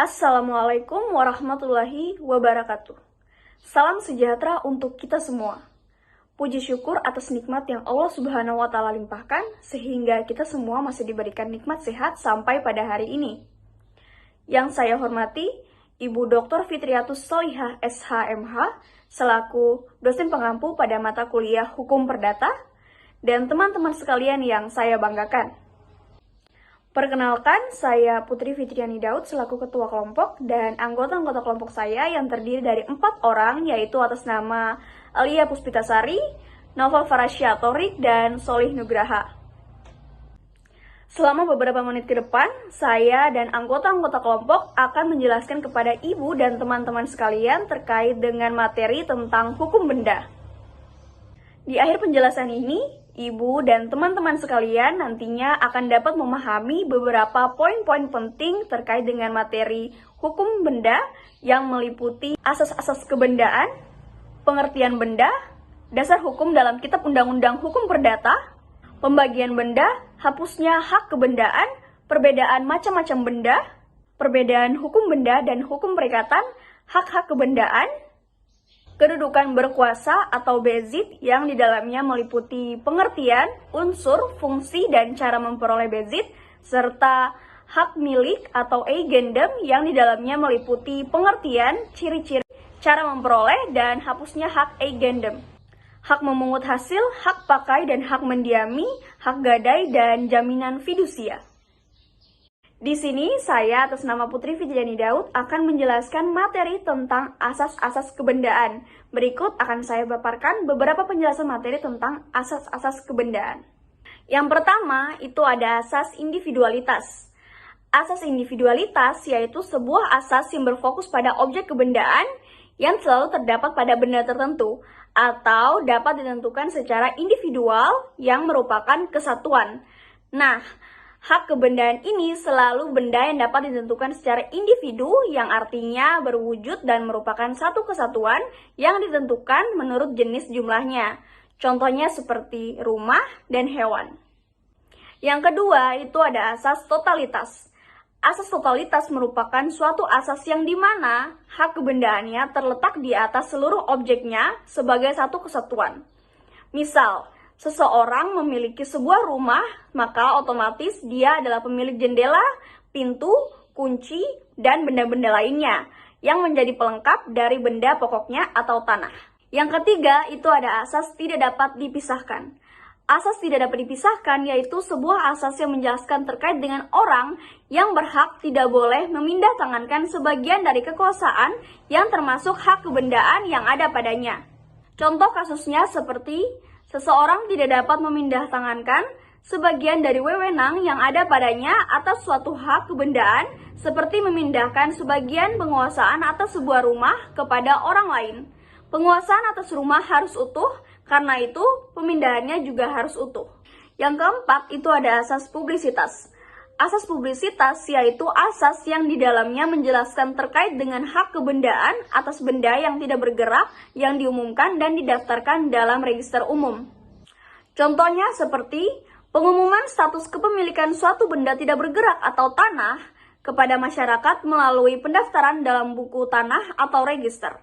Assalamualaikum warahmatullahi wabarakatuh. Salam sejahtera untuk kita semua. Puji syukur atas nikmat yang Allah Subhanahu wa Ta'ala limpahkan, sehingga kita semua masih diberikan nikmat sehat sampai pada hari ini. Yang saya hormati, Ibu Dr. Fitriatus Sholihah SHMH, selaku dosen pengampu pada mata kuliah Hukum Perdata, dan teman-teman sekalian yang saya banggakan. Perkenalkan, saya Putri Fitriani Daud selaku ketua kelompok dan anggota-anggota kelompok saya yang terdiri dari 4 orang, yaitu atas nama Alia Puspitasari, Novel Farasya Torik, dan Solih Nugraha. Selama beberapa menit ke depan, saya dan anggota-anggota kelompok akan menjelaskan kepada ibu dan teman-teman sekalian terkait dengan materi tentang hukum benda. Di akhir penjelasan ini, ibu dan teman-teman sekalian nantinya akan dapat memahami beberapa poin-poin penting terkait dengan materi hukum benda yang meliputi asas-asas kebendaan, pengertian benda, dasar hukum dalam Kitab Undang-Undang Hukum Perdata, pembagian benda, hapusnya hak kebendaan, perbedaan macam-macam benda, perbedaan hukum benda dan hukum perikatan, hak-hak kebendaan, kedudukan berkuasa atau bezit yang di dalamnya meliputi pengertian, unsur, fungsi, dan cara memperoleh bezit, serta hak milik atau agendum yang di dalamnya meliputi pengertian, ciri-ciri, cara memperoleh, dan hapusnya hak agendum. Hak memungut hasil, hak pakai dan hak mendiami, hak gadai, dan jaminan fidusia. Di sini, saya atas nama Putri Fitriani Daud akan menjelaskan materi tentang asas-asas kebendaan. Berikut akan saya paparkan beberapa penjelasan materi tentang asas-asas kebendaan. Yang pertama, itu ada asas individualitas. Asas individualitas yaitu sebuah asas yang berfokus pada objek kebendaan yang selalu terdapat pada benda tertentu atau dapat ditentukan secara individual yang merupakan kesatuan. Nah, hak kebendaan ini selalu benda yang dapat ditentukan secara individu yang artinya berwujud dan merupakan satu kesatuan yang ditentukan menurut jenis jumlahnya. Contohnya seperti rumah dan hewan. Yang kedua itu ada asas totalitas. Asas totalitas merupakan suatu asas yang dimana hak kebendaannya terletak di atas seluruh objeknya sebagai satu kesatuan. Misal, seseorang memiliki sebuah rumah, maka otomatis dia adalah pemilik jendela, pintu, kunci, dan benda-benda lainnya yang menjadi pelengkap dari benda pokoknya atau tanah. Yang ketiga, itu ada asas tidak dapat dipisahkan. Asas tidak dapat dipisahkan yaitu sebuah asas yang menjelaskan terkait dengan orang yang berhak tidak boleh memindah tangankan sebagian dari kekuasaan yang termasuk hak kebendaan yang ada padanya. Contoh kasusnya seperti seseorang tidak dapat memindah tangankan sebagian dari wewenang yang ada padanya atas suatu hak kebendaan seperti memindahkan sebagian penguasaan atas sebuah rumah kepada orang lain. Penguasaan atas rumah harus utuh, karena itu pemindahannya juga harus utuh. Yang keempat itu ada asas publisitas. Asas publisitas yaitu asas yang di dalamnya menjelaskan terkait dengan hak kebendaan atas benda yang tidak bergerak yang diumumkan dan didaftarkan dalam register umum. Contohnya seperti pengumuman status kepemilikan suatu benda tidak bergerak atau tanah kepada masyarakat melalui pendaftaran dalam buku tanah atau register.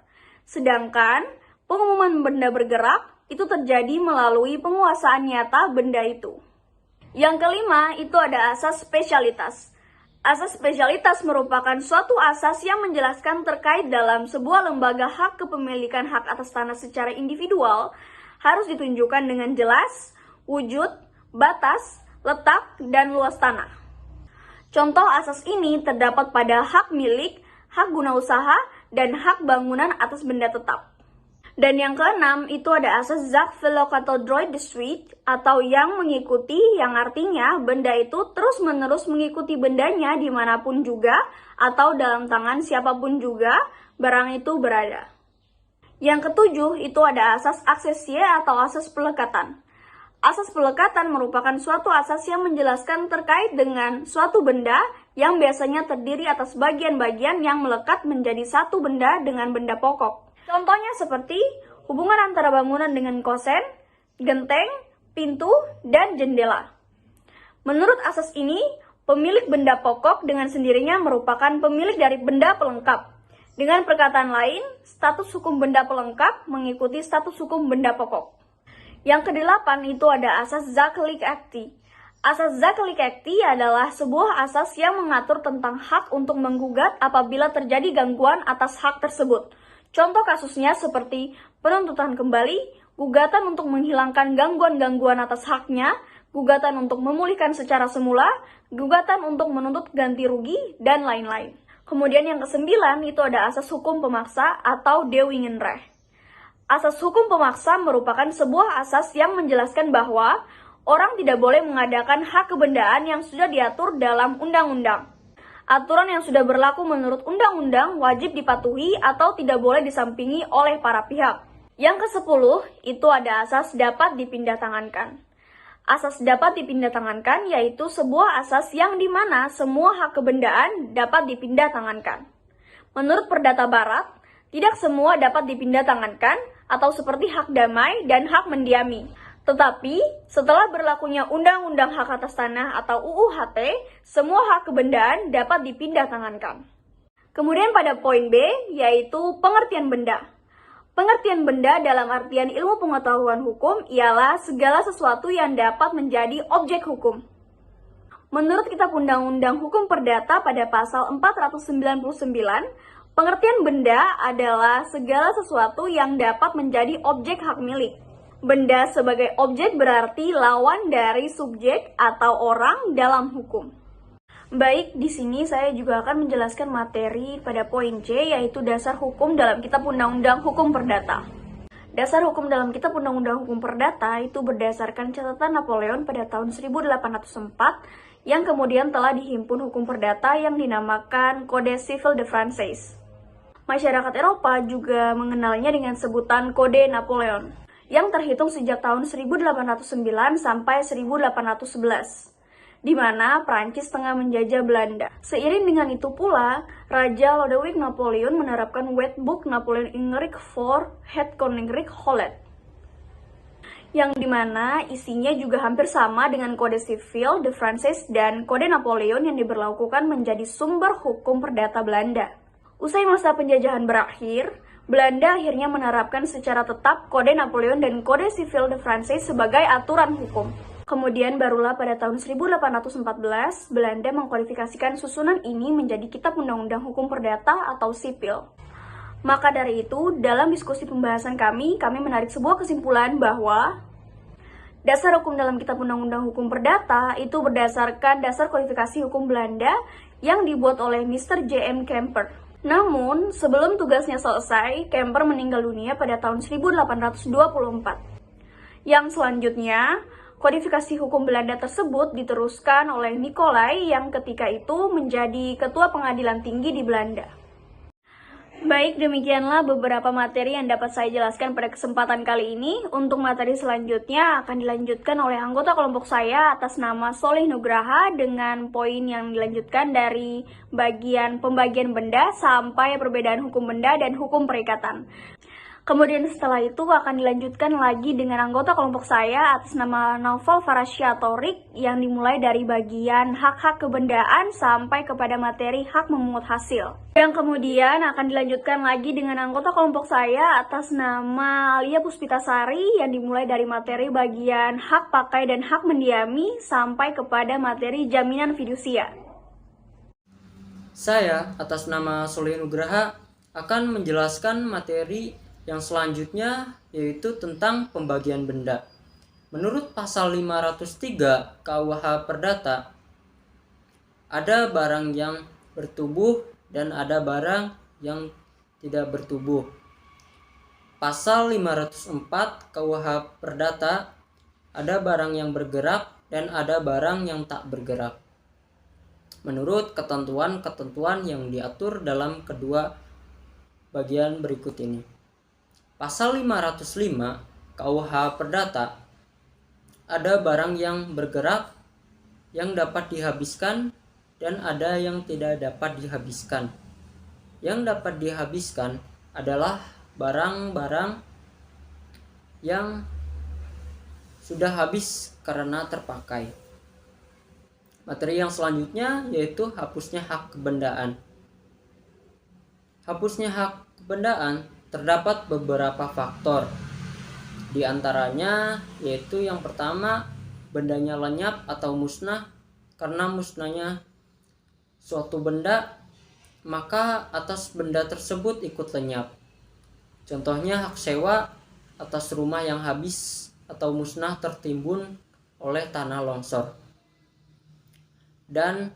Sedangkan pengumuman benda bergerak itu terjadi melalui penguasaan nyata benda itu. Yang kelima itu ada asas spesialitas. Asas spesialitas merupakan suatu asas yang menjelaskan terkait dalam sebuah lembaga hak kepemilikan hak atas tanah secara individual harus ditunjukkan dengan jelas, wujud, batas, letak, dan luas tanah. Contoh asas ini terdapat pada hak milik, hak guna usaha, dan hak bangunan atas benda tetap. Dan yang keenam itu ada asas Zakfelokatodroid de suite atau yang mengikuti, yang artinya benda itu terus-menerus mengikuti bendanya dimanapun juga atau dalam tangan siapapun juga barang itu berada. Yang ketujuh itu ada asas aksesie atau asas pelekatan. Asas pelekatan merupakan suatu asas yang menjelaskan terkait dengan suatu benda yang biasanya terdiri atas bagian-bagian yang melekat menjadi satu benda dengan benda pokok. Contohnya seperti hubungan antara bangunan dengan kosen, genteng, pintu, dan jendela. Menurut asas ini, Pemilik benda pokok dengan sendirinya merupakan pemilik dari benda pelengkap. Dengan perkataan lain, status hukum benda pelengkap mengikuti status hukum benda pokok. Yang kedelapan itu ada asas Zaklik Akti. Asas Zaklik Akti adalah sebuah asas yang mengatur tentang hak untuk menggugat apabila terjadi gangguan atas hak tersebut. Contoh kasusnya seperti penuntutan kembali, gugatan untuk menghilangkan gangguan-gangguan atas haknya, gugatan untuk memulihkan secara semula, gugatan untuk menuntut ganti rugi, dan lain-lain. Kemudian yang kesembilan itu ada asas hukum pemaksa atau Dewingenrecht. Asas hukum pemaksa merupakan sebuah asas yang menjelaskan bahwa orang tidak boleh mengadakan hak kebendaan yang sudah diatur dalam undang-undang. Aturan yang sudah berlaku menurut undang-undang wajib dipatuhi atau tidak boleh disampingi oleh para pihak. Yang ke-10 itu ada asas dapat dipindahtangankan. Asas dapat dipindahtangankan yaitu sebuah asas yang dimana semua hak kebendaan dapat dipindahtangankan. Menurut Perdata Barat, tidak semua dapat dipindahtangankan atau seperti hak damai dan hak mendiami. Tetapi, setelah berlakunya Undang-Undang Hak Atas Tanah atau UU HT, semua hak kebendaan dapat dipindahtangankan. Kemudian pada poin B, yaitu pengertian benda. Pengertian benda dalam artian ilmu pengetahuan hukum ialah segala sesuatu yang dapat menjadi objek hukum. Menurut Kitab Undang-Undang Hukum Perdata pada pasal 499, pengertian benda adalah segala sesuatu yang dapat menjadi objek hak milik. Benda sebagai objek berarti lawan dari subjek atau orang dalam hukum. Baik, di sini saya juga akan menjelaskan materi pada poin C, yaitu dasar hukum dalam Kitab Undang-Undang Hukum Perdata. Dasar hukum dalam Kitab Undang-Undang Hukum Perdata itu berdasarkan catatan Napoleon pada tahun 1804, yang kemudian telah dihimpun hukum perdata yang dinamakan Code Civil de France. Masyarakat Eropa juga mengenalnya dengan sebutan Kode Napoleon, yang terhitung sejak tahun 1809 sampai 1811. Di mana Prancis tengah menjajah Belanda. Seiring dengan itu pula, Raja Lodewijk Napoleon menerapkan Wetboek Napoleon Ingerik voor het Koninkrijk Holland, yang dimana isinya juga hampir sama dengan Kode Sivil de France dan Kode Napoleon yang diberlakukan menjadi sumber hukum perdata Belanda. Usai masa penjajahan berakhir, Belanda akhirnya menerapkan secara tetap Kode Napoleon dan Kode Sivil de France sebagai aturan hukum. Kemudian barulah pada tahun 1814, Belanda mengkodifikasikan susunan ini menjadi Kitab Undang-Undang Hukum Perdata atau Sipil. Maka dari itu, dalam diskusi pembahasan kami menarik sebuah kesimpulan bahwa dasar hukum dalam Kitab Undang-Undang Hukum Perdata itu berdasarkan dasar kodifikasi hukum Belanda yang dibuat oleh Mr. J.M. Kemper. Namun, sebelum tugasnya selesai, Kemper meninggal dunia pada tahun 1824. Yang selanjutnya, kodifikasi hukum Belanda tersebut diteruskan oleh Nicolai yang ketika itu menjadi Ketua Pengadilan Tinggi di Belanda. Baik, demikianlah beberapa materi yang dapat saya jelaskan pada kesempatan kali ini. Untuk materi selanjutnya akan dilanjutkan oleh anggota kelompok saya atas nama Solih Nugraha dengan poin yang dilanjutkan dari bagian pembagian benda sampai perbedaan hukum benda dan hukum perikatan. Kemudian setelah itu akan dilanjutkan lagi dengan anggota kelompok saya atas nama Naufal Farasya Torik yang dimulai dari bagian hak-hak kebendaan sampai kepada materi hak memungut hasil. Yang kemudian akan dilanjutkan lagi dengan anggota kelompok saya atas nama Alia Puspitasari yang dimulai dari materi bagian hak pakai dan hak mendiami sampai kepada materi jaminan fidusia. Saya atas nama Solih Nugraha akan menjelaskan materi yang selanjutnya, yaitu tentang pembagian benda. Menurut pasal 503 KUH Perdata, ada barang yang bertubuh dan ada barang yang tidak bertubuh. Pasal 504 KUH Perdata, ada barang yang bergerak dan ada barang yang tak bergerak. Menurut ketentuan-ketentuan yang diatur dalam kedua bagian berikut ini. Pasal 505 KUH Perdata, ada barang yang bergerak yang dapat dihabiskan dan ada yang tidak dapat dihabiskan. Yang dapat dihabiskan adalah barang-barang yang sudah habis karena terpakai. Materi yang selanjutnya yaitu hapusnya hak kebendaan. Hapusnya hak kebendaan terdapat beberapa faktor. Di antaranya yaitu yang pertama, bendanya lenyap atau musnah. Karena musnahnya suatu benda, maka atas benda tersebut ikut lenyap. Contohnya hak sewa atas rumah yang habis atau musnah tertimbun oleh tanah longsor. Dan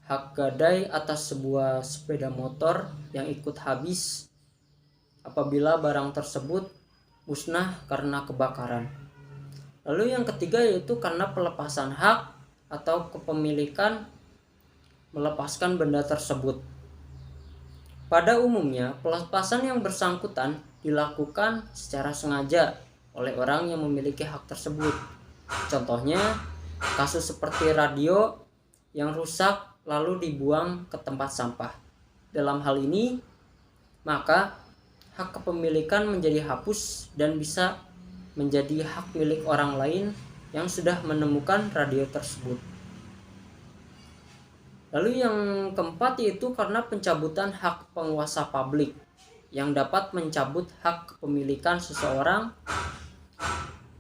hak gadai atas sebuah sepeda motor yang ikut habis apabila barang tersebut musnah karena kebakaran. Lalu yang ketiga yaitu karena pelepasan hak atau kepemilikan melepaskan benda tersebut. Pada umumnya, pelepasan yang bersangkutan dilakukan secara sengaja oleh orang yang memiliki hak tersebut. Contohnya, kasus seperti radio yang rusak lalu dibuang ke tempat sampah. Dalam hal ini, maka hak kepemilikan menjadi hapus dan bisa menjadi hak milik orang lain yang sudah menemukan radio tersebut. Lalu yang keempat yaitu karena pencabutan hak penguasa publik yang dapat mencabut hak kepemilikan seseorang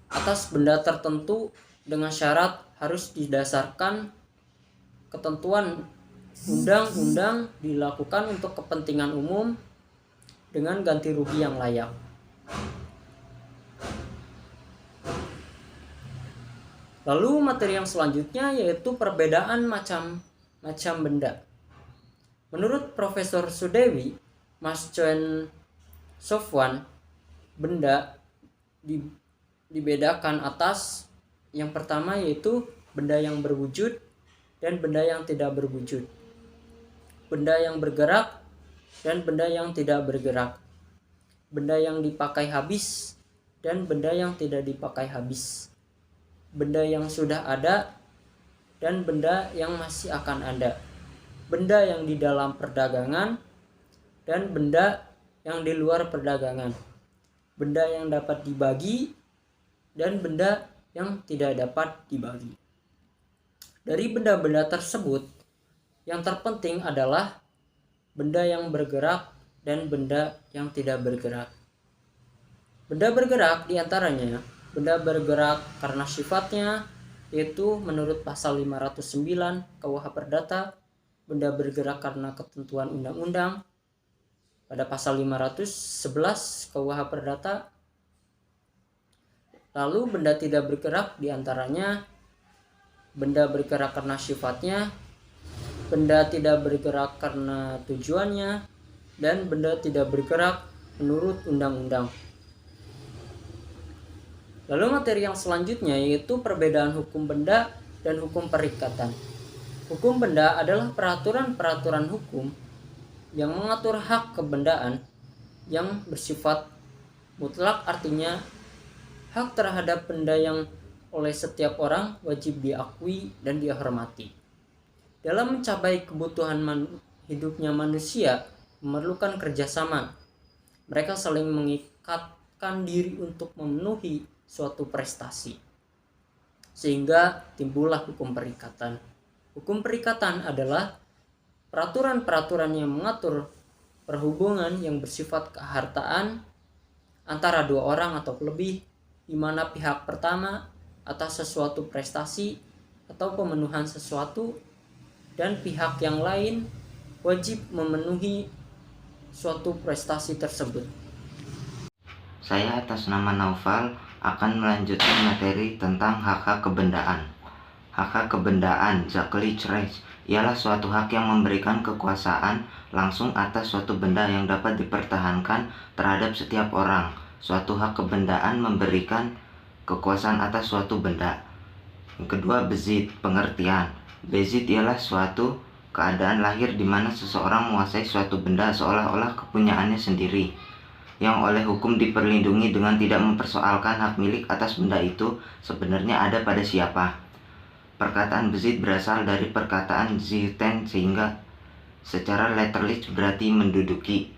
atas benda tertentu dengan syarat harus didasarkan ketentuan undang-undang dilakukan untuk kepentingan umum dengan ganti rugi yang layak. Lalu materi yang selanjutnya yaitu perbedaan macam benda. Menurut Profesor Sudewi Mascuen Sofwan, benda dibedakan atas yang pertama yaitu benda yang berwujud dan benda yang tidak berwujud, benda yang bergerak dan benda yang tidak bergerak, benda yang dipakai habis dan benda yang tidak dipakai habis, benda yang sudah ada dan benda yang masih akan ada, benda yang di dalam perdagangan dan benda yang di luar perdagangan, benda yang dapat dibagi dan benda yang tidak dapat dibagi. Dari benda-benda tersebut, yang terpenting adalah benda yang bergerak dan benda yang tidak bergerak. Benda bergerak diantaranya benda bergerak karena sifatnya, yaitu menurut pasal 509 KUH Perdata, benda bergerak karena ketentuan undang-undang pada pasal 511 KUH Perdata. Lalu benda tidak bergerak diantaranya benda bergerak karena sifatnya, benda tidak bergerak karena tujuannya, dan benda tidak bergerak menurut undang-undang. Lalu materi yang selanjutnya yaitu perbedaan hukum benda dan hukum perikatan. Hukum benda adalah peraturan-peraturan hukum yang mengatur hak kebendaan yang bersifat mutlak, artinya hak terhadap benda yang oleh setiap orang wajib diakui dan dihormati. Dalam mencapai kebutuhan hidupnya manusia memerlukan kerjasama. Mereka saling mengikatkan diri untuk memenuhi suatu prestasi. Sehingga timbullah hukum perikatan. Hukum perikatan adalah peraturan-peraturan yang mengatur perhubungan yang bersifat kehartaan antara dua orang atau lebih, di mana pihak pertama atas sesuatu prestasi atau pemenuhan sesuatu dan pihak yang lain wajib memenuhi suatu prestasi tersebut. Saya atas nama Naufal akan melanjutkan materi tentang hak-hak kebendaan. Hak-hak kebendaan, zakelijk recht, ialah suatu hak yang memberikan kekuasaan langsung atas suatu benda yang dapat dipertahankan terhadap setiap orang. Suatu hak kebendaan memberikan kekuasaan atas suatu benda. Yang kedua, bezit, pengertian. Bezit ialah suatu keadaan lahir di mana seseorang menguasai suatu benda seolah-olah kepunyaannya sendiri, yang oleh hukum diperlindungi dengan tidak mempersoalkan hak milik atas benda itu sebenarnya ada pada siapa. Perkataan bezit berasal dari perkataan zitten, sehingga secara letterlich berarti menduduki.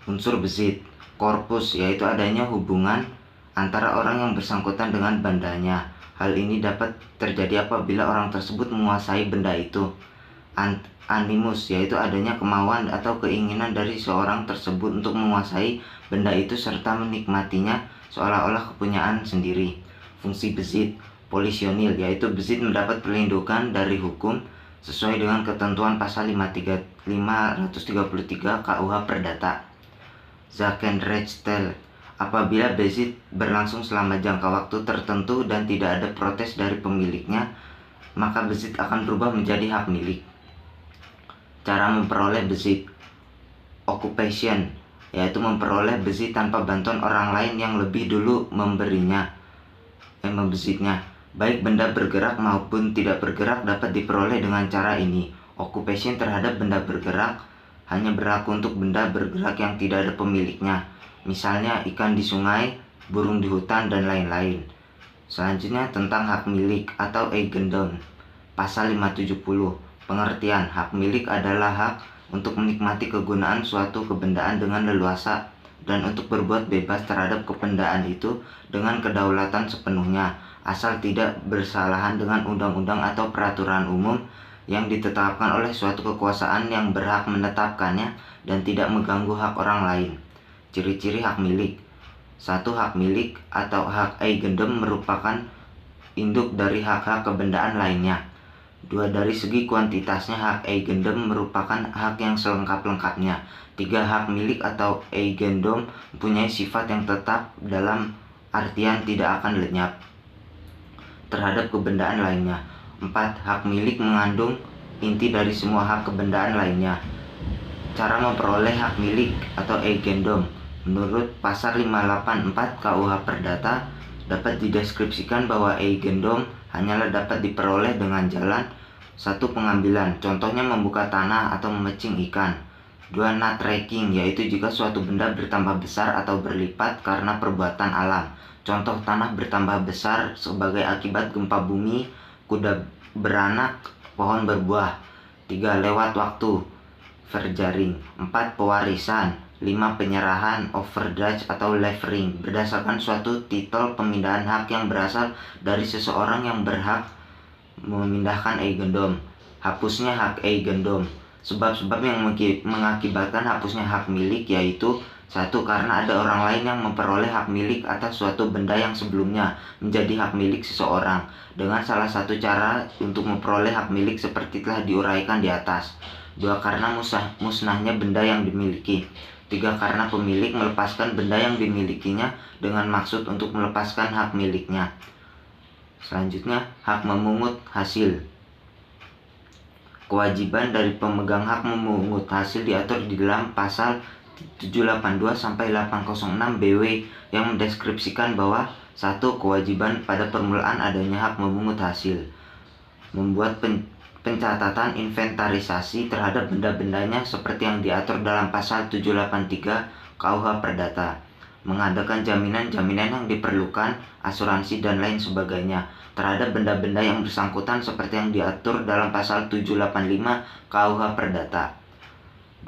Unsur bezit, korpus, yaitu adanya hubungan antara orang yang bersangkutan dengan bandanya. Hal ini dapat terjadi apabila orang tersebut menguasai benda itu. Animus, yaitu adanya kemauan atau keinginan dari seorang tersebut untuk menguasai benda itu serta menikmatinya seolah-olah kepunyaan sendiri. Fungsi bezit, polisionil, yaitu bezit mendapat perlindungan dari hukum sesuai dengan ketentuan pasal 533 KUH Perdata. Zakenrechtstel, apabila bezit berlangsung selama jangka waktu tertentu dan tidak ada protes dari pemiliknya, maka bezit akan berubah menjadi hak milik. Cara memperoleh bezit. Occupation, yaitu memperoleh bezit tanpa bantuan orang lain yang lebih dulu membezitnya. Baik benda bergerak maupun tidak bergerak dapat diperoleh dengan cara ini. Occupation terhadap benda bergerak hanya berlaku untuk benda bergerak yang tidak ada pemiliknya, misalnya ikan di sungai, burung di hutan, dan lain-lain. Selanjutnya tentang hak milik atau eigendom. Pasal 570. Pengertian hak milik adalah hak untuk menikmati kegunaan suatu kebendaan dengan leluasa dan untuk berbuat bebas terhadap kebendaan itu dengan kedaulatan sepenuhnya, asal tidak bersalahan dengan undang-undang atau peraturan umum yang ditetapkan oleh suatu kekuasaan yang berhak menetapkannya dan tidak mengganggu hak orang lain. Ciri-ciri hak milik. 1. Hak milik atau hak eigendom merupakan induk dari hak-hak kebendaan lainnya. 2. Dari segi kuantitasnya, hak eigendom merupakan hak yang selengkap-lengkapnya. 3. Hak milik atau eigendom mempunyai sifat yang tetap dalam artian tidak akan lenyap terhadap kebendaan lainnya. 4. Hak milik mengandung inti dari semua hak kebendaan lainnya. Cara memperoleh hak milik atau eigendom menurut pasal 584 KUH Perdata dapat dideskripsikan bahwa eigendom hanyalah dapat diperoleh dengan jalan: 1. Pengambilan, contohnya membuka tanah atau memecing ikan. 2. Natraking, yaitu jika suatu benda bertambah besar atau berlipat karena perbuatan alam. Contoh tanah bertambah besar sebagai akibat gempa bumi, kuda beranak, pohon berbuah. 3. Lewat waktu, verjaring. 4. Pewarisan. 5. Penyerahan, overdrage atau levering, berdasarkan suatu titel pemindahan hak yang berasal dari seseorang yang berhak memindahkan eigendom. Hapusnya hak eigendom. Sebab-sebab yang mengakibatkan hapusnya hak milik yaitu: 1. Karena ada orang lain yang memperoleh hak milik atas suatu benda yang sebelumnya menjadi hak milik seseorang, dengan salah satu cara untuk memperoleh hak milik seperti telah diuraikan di atas. 2. Karena musnahnya benda yang dimiliki. 3. Karena pemilik melepaskan benda yang dimilikinya dengan maksud untuk melepaskan hak miliknya. Selanjutnya, hak memungut hasil. Kewajiban dari pemegang hak memungut hasil diatur di dalam pasal 782 sampai 806 BW yang mendeskripsikan bahwa: 1. Kewajiban pada permulaan adanya hak memungut hasil. Membuat pencatatan inventarisasi terhadap benda-bendanya seperti yang diatur dalam pasal 783 KUH Perdata. Mengadakan jaminan-jaminan yang diperlukan, asuransi dan lain sebagainya terhadap benda-benda yang bersangkutan seperti yang diatur dalam pasal 785 KUH Perdata.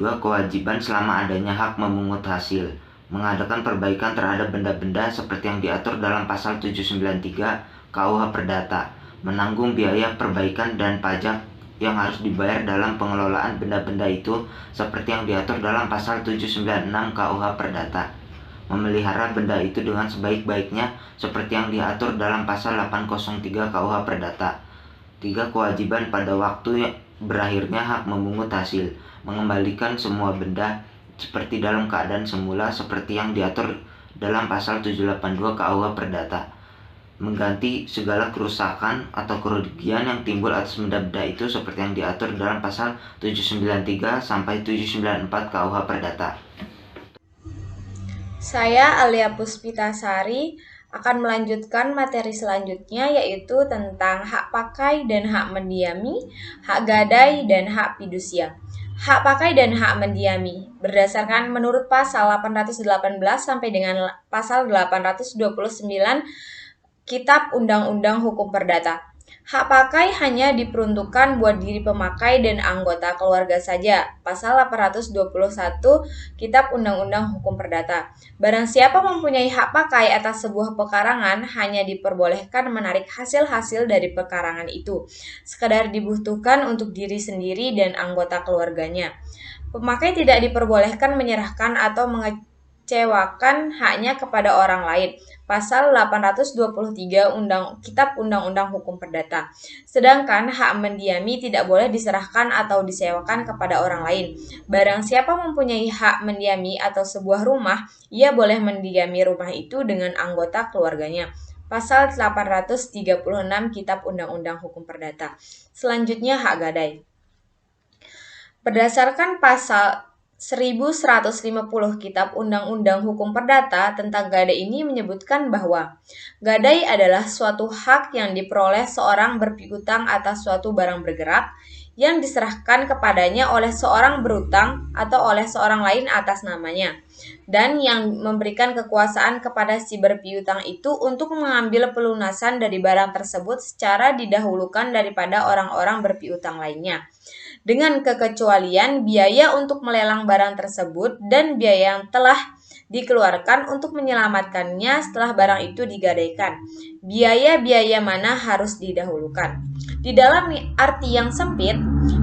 2. Kewajiban selama adanya hak memungut hasil. Mengadakan perbaikan terhadap benda-benda seperti yang diatur dalam pasal 793 KUH Perdata. Menanggung biaya perbaikan dan pajak yang harus dibayar dalam pengelolaan benda-benda itu seperti yang diatur dalam pasal 796 KUH Perdata. Memelihara benda itu dengan sebaik-baiknya seperti yang diatur dalam pasal 803 KUH Perdata. 3. Kewajiban pada waktu berakhirnya hak memungut hasil. Mengembalikan semua benda seperti dalam keadaan semula seperti yang diatur dalam pasal 782 KUH Perdata. Mengganti segala kerusakan atau kerugian yang timbul atas benda-benda itu seperti yang diatur dalam pasal 793 sampai 794 KUH Perdata. Saya Alia Puspitasari akan melanjutkan materi selanjutnya, yaitu tentang hak pakai dan hak mendiami, hak gadai dan hak fidusia. Hak pakai dan hak mendiami berdasarkan menurut pasal 818 sampai dengan pasal 829 Kitab Undang-Undang Hukum Perdata. Hak pakai hanya diperuntukkan buat diri pemakai dan anggota keluarga saja. Pasal 821 Kitab Undang-Undang Hukum Perdata. Barang siapa mempunyai hak pakai atas sebuah pekarangan hanya diperbolehkan menarik hasil-hasil dari pekarangan itu, sekadar dibutuhkan untuk diri sendiri dan anggota keluarganya. Pemakai tidak diperbolehkan menyerahkan atau mengecewakan haknya kepada orang lain. Pasal 823 Kitab Undang-Undang Hukum Perdata. Sedangkan hak mendiami tidak boleh diserahkan atau disewakan kepada orang lain. Barang siapa mempunyai hak mendiami atau sebuah rumah, ia boleh mendiami rumah itu dengan anggota keluarganya. Pasal 836 Kitab Undang-Undang Hukum Perdata. Selanjutnya hak gadai. Berdasarkan pasal 1150 Kitab Undang-Undang Hukum Perdata tentang gadai ini menyebutkan bahwa gadai adalah suatu hak yang diperoleh seorang berpiutang atas suatu barang bergerak yang diserahkan kepadanya oleh seorang berutang atau oleh seorang lain atas namanya, dan yang memberikan kekuasaan kepada si berpiutang itu untuk mengambil pelunasan dari barang tersebut secara didahulukan daripada orang-orang berpiutang lainnya, dengan kekecualian biaya untuk melelang barang tersebut dan biaya yang telah dikeluarkan untuk menyelamatkannya setelah barang itu digadaikan. Biaya-biaya mana harus didahulukan. Di dalam arti yang sempit,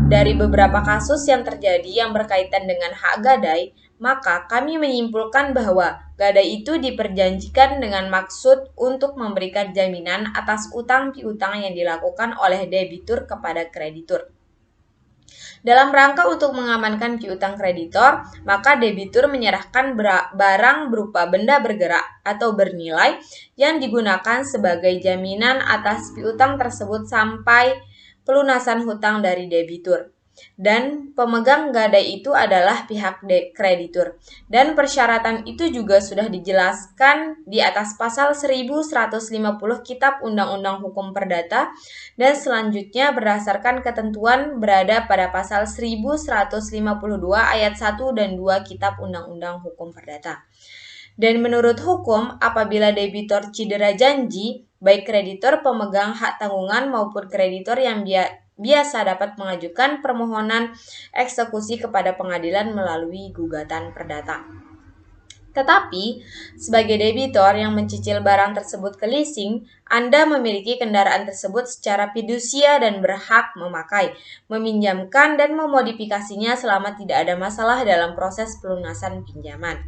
dari beberapa kasus yang terjadi yang berkaitan dengan hak gadai, maka kami menyimpulkan bahwa gadai itu diperjanjikan dengan maksud untuk memberikan jaminan atas utang piutang yang dilakukan oleh debitur kepada kreditur. Dalam rangka untuk mengamankan piutang kreditor, maka debitur menyerahkan barang berupa benda bergerak atau bernilai yang digunakan sebagai jaminan atas piutang tersebut sampai pelunasan hutang dari debitur. Dan pemegang gadai itu adalah pihak kreditur. Dan persyaratan itu juga sudah dijelaskan di atas pasal 1150 Kitab Undang-Undang Hukum Perdata dan selanjutnya berdasarkan ketentuan berada pada pasal 1152 ayat 1 dan 2 Kitab Undang-Undang Hukum Perdata. Dan menurut hukum, apabila debitur cedera janji, baik kreditor pemegang hak tanggungan maupun kreditor yang biasa dapat mengajukan permohonan eksekusi kepada pengadilan melalui gugatan perdata. Tetapi, sebagai debitor yang mencicil barang tersebut ke leasing, Anda memiliki kendaraan tersebut secara fidusia dan berhak memakai, meminjamkan, dan memodifikasinya selama tidak ada masalah dalam proses pelunasan pinjaman.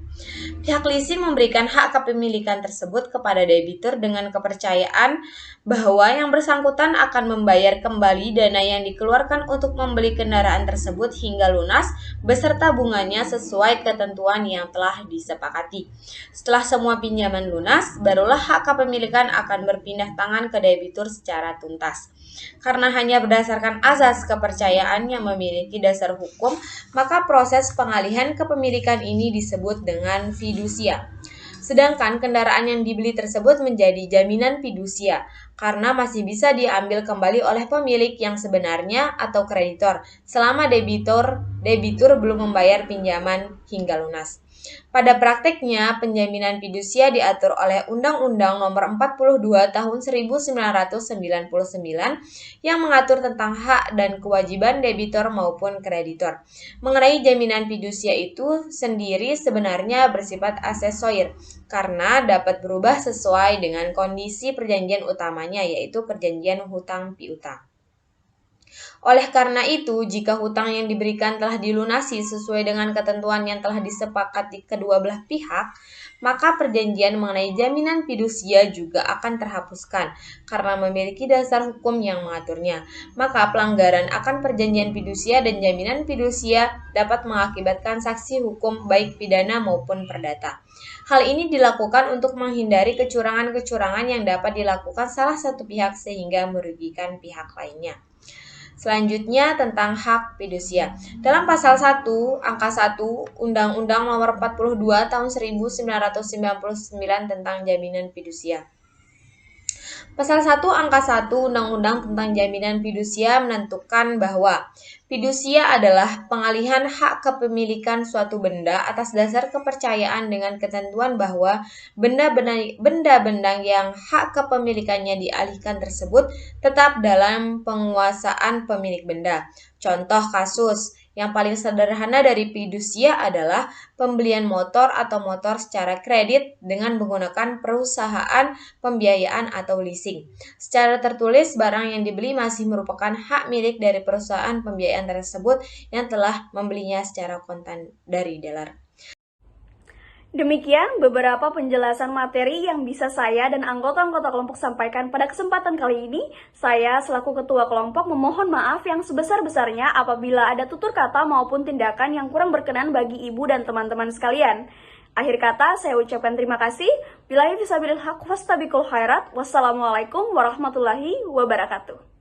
Pihak leasing memberikan hak kepemilikan tersebut kepada debitur dengan kepercayaan bahwa yang bersangkutan akan membayar kembali dana yang dikeluarkan untuk membeli kendaraan tersebut hingga lunas beserta bunganya sesuai ketentuan yang telah disepakati. Setelah semua pinjaman lunas, barulah hak kepemilikan akan berpindah tangan ke debitur secara tuntas. Karena hanya berdasarkan asas kepercayaan yang memiliki dasar hukum, maka proses pengalihan kepemilikan ini disebut dengan fidusia. Sedangkan kendaraan yang dibeli tersebut menjadi jaminan fidusia karena masih bisa diambil kembali oleh pemilik yang sebenarnya atau kreditor selama debitur belum membayar pinjaman hingga lunas. Pada prakteknya, penjaminan fidusia diatur oleh Undang-Undang Nomor 42 Tahun 1999 yang mengatur tentang hak dan kewajiban debitur maupun kreditor. Mengenai jaminan fidusia itu sendiri sebenarnya bersifat aksesorir karena dapat berubah sesuai dengan kondisi perjanjian utamanya, yaitu perjanjian hutang piutang. Oleh karena itu, jika hutang yang diberikan telah dilunasi sesuai dengan ketentuan yang telah disepakati kedua belah pihak, maka perjanjian mengenai jaminan fidusia juga akan terhapuskan karena memiliki dasar hukum yang mengaturnya. Maka pelanggaran akan perjanjian fidusia dan jaminan fidusia dapat mengakibatkan sanksi hukum baik pidana maupun perdata. Hal ini dilakukan untuk menghindari kecurangan-kecurangan yang dapat dilakukan salah satu pihak sehingga merugikan pihak lainnya. Selanjutnya tentang hak fidusia. Dalam pasal 1, angka 1, Undang-Undang Nomor 42 Tahun 1999 tentang jaminan fidusia. Pasal 1 angka 1 Undang-Undang tentang Jaminan Fidusia menentukan bahwa fidusia adalah pengalihan hak kepemilikan suatu benda atas dasar kepercayaan dengan ketentuan bahwa benda-benda yang hak kepemilikannya dialihkan tersebut tetap dalam penguasaan pemilik benda. Contoh kasus yang paling sederhana dari fidusia adalah pembelian motor atau motor secara kredit dengan menggunakan perusahaan pembiayaan atau leasing. Secara tertulis, barang yang dibeli masih merupakan hak milik dari perusahaan pembiayaan tersebut yang telah membelinya secara kontan dari dealer. Demikian beberapa penjelasan materi yang bisa saya dan anggota-anggota kelompok sampaikan pada kesempatan kali ini. Saya selaku ketua kelompok memohon maaf yang sebesar-besarnya apabila ada tutur kata maupun tindakan yang kurang berkenan bagi ibu dan teman-teman sekalian. Akhir kata, saya ucapkan terima kasih. Billahi fisabilil haq wastabiqul khairat. Wassalamualaikum warahmatullahi wabarakatuh.